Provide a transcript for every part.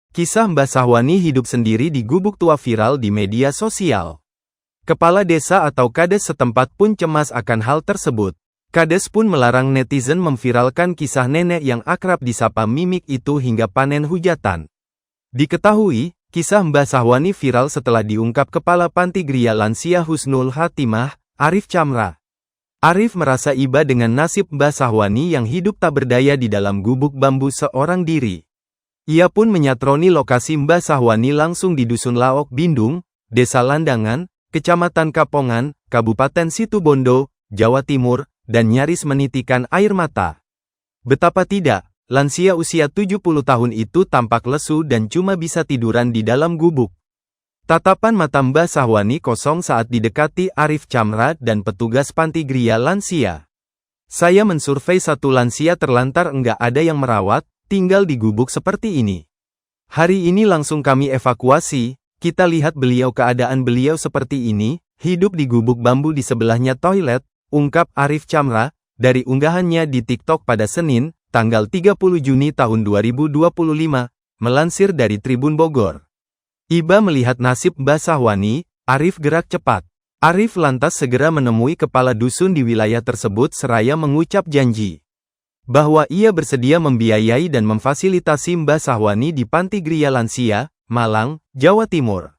Kisah Mbah Sahwani hidup sendiri di gubuk tua viral di media sosial. Kepala desa atau kades setempat pun cemas akan hal tersebut. Kades pun melarang netizen memviralkan kisah nenek yang akrab disapa Mimik itu hingga panen hujatan. Diketahui, kisah Mbah Sahwani viral setelah diungkap Kepala Panti Gria Lansia Husnul Khatimah, Arif Chamra. Arif merasa iba dengan nasib Mbah Sahwani yang hidup tak berdaya di dalam gubuk bambu seorang diri. Ia pun menyatroni lokasi Mbah Sahwani langsung di Dusun Laok Bindung, Desa Landangan, Kecamatan Kapongan, Kabupaten Situbondo, Jawa Timur, dan nyaris menitikan air mata. Betapa tidak, lansia usia 70 tahun itu tampak lesu dan cuma bisa tiduran di dalam gubuk. Tatapan mata Mbah Sahwani kosong saat didekati Arif Chamra dan petugas Panti Gria Lansia. Saya mensurvei satu lansia terlantar enggak ada yang merawat, tinggal di gubuk seperti ini. Hari ini langsung kami evakuasi, kita lihat keadaan beliau seperti ini, hidup di gubuk bambu di sebelahnya toilet, ungkap Arif Chamra, dari unggahannya di TikTok pada Senin, tanggal 30 Juni tahun 2025, melansir dari Tribun Bogor. Iba melihat nasib Mbah Sahwani, Arif gerak cepat. Arif lantas segera menemui kepala dusun di wilayah tersebut seraya mengucap janji bahwa ia bersedia membiayai dan memfasilitasi Mbah Sahwani di Panti Gria Lansia, Malang, Jawa Timur.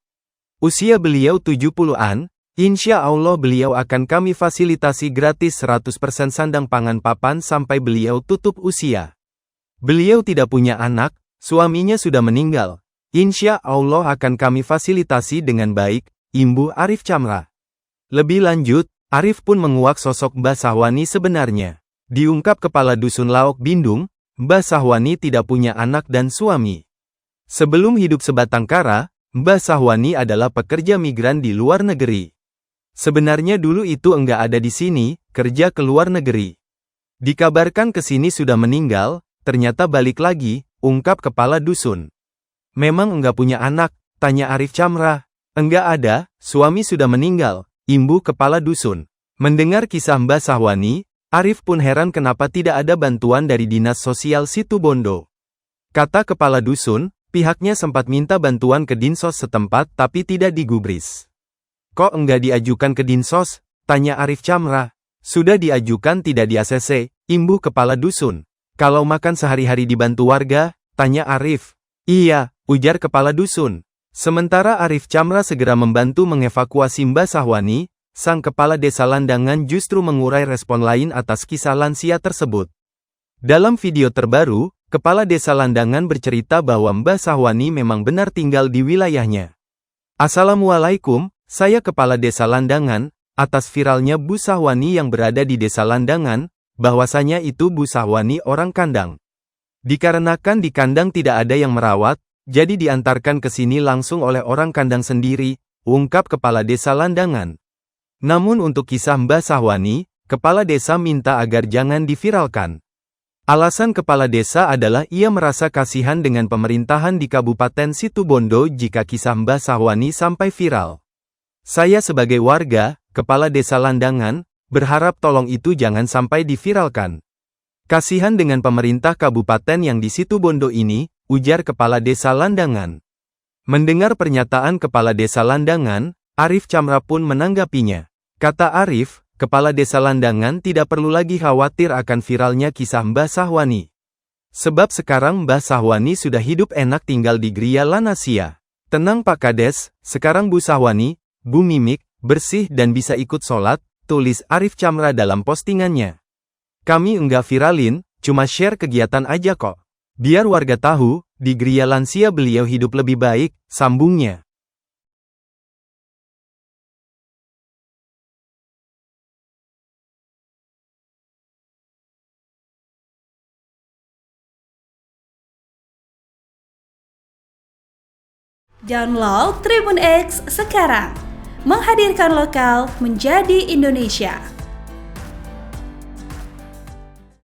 Usia beliau 70-an, insya Allah beliau akan kami fasilitasi gratis 100% sandang pangan papan sampai beliau tutup usia. Beliau tidak punya anak, suaminya sudah meninggal. Insya Allah akan kami fasilitasi dengan baik, imbuh Arif Chamra. Lebih lanjut, Arif pun menguak sosok Mbah Sahwani sebenarnya. Diungkap Kepala Dusun Laok Bindung, Mbah Sahwani tidak punya anak dan suami. Sebelum hidup sebatang kara, Mbah Sahwani adalah pekerja migran di luar negeri. Sebenarnya dulu itu enggak ada di sini, kerja ke luar negeri. Dikabarkan ke sini sudah meninggal, ternyata balik lagi, ungkap Kepala Dusun. Memang enggak punya anak, tanya Arif Chamra. Enggak ada, suami sudah meninggal, imbuh Kepala Dusun. Mendengar kisah Mbah Sahwani, Arif pun heran kenapa tidak ada bantuan dari Dinas Sosial Situbondo. Kata Kepala Dusun, pihaknya sempat minta bantuan ke Dinsos setempat tapi tidak digubris. Kok enggak diajukan ke Dinsos? Tanya Arif Chamra. Sudah diajukan tidak di ACC, imbuh Kepala Dusun. Kalau makan sehari-hari dibantu warga? Tanya Arif. Iya, ujar Kepala Dusun. Sementara Arif Chamra segera membantu mengevakuasi Mbah Sahwani, sang kepala desa Landangan justru mengurai respon lain atas kisah lansia tersebut. Dalam video terbaru, Kepala Desa Landangan bercerita bahwa Mbah Sahwani memang benar tinggal di wilayahnya. Assalamualaikum, saya Kepala Desa Landangan, atas viralnya Bu Sahwani yang berada di Desa Landangan, bahwasanya itu Bu Sahwani orang kandang. Dikarenakan di kandang tidak ada yang merawat, jadi diantarkan ke sini langsung oleh orang kandang sendiri, ungkap Kepala Desa Landangan. Namun untuk kisah Mbah Sahwani, Kepala Desa minta agar jangan diviralkan. Alasan Kepala Desa adalah ia merasa kasihan dengan pemerintahan di Kabupaten Situbondo jika kisah Mbah Sahwani sampai viral. Saya sebagai warga, Kepala Desa Landangan, berharap tolong itu jangan sampai diviralkan. Kasihan dengan pemerintah kabupaten yang di Situbondo ini, ujar Kepala Desa Landangan. Mendengar pernyataan Kepala Desa Landangan, Arif Chamra pun menanggapinya. Kata Arif, Kepala Desa Landangan tidak perlu lagi khawatir akan viralnya kisah Mbah Sahwani. Sebab sekarang Mbah Sahwani sudah hidup enak tinggal di Gria Lansia. Tenang Pak Kades, sekarang Bu Sahwani, Bu Mimik, bersih dan bisa ikut sholat, tulis Arif Chamra dalam postingannya. Kami enggak viralin, cuma share kegiatan aja kok. Biar warga tahu, di Gria Lansia beliau hidup lebih baik, sambungnya. Download Tribun X sekarang, menghadirkan lokal menjadi Indonesia.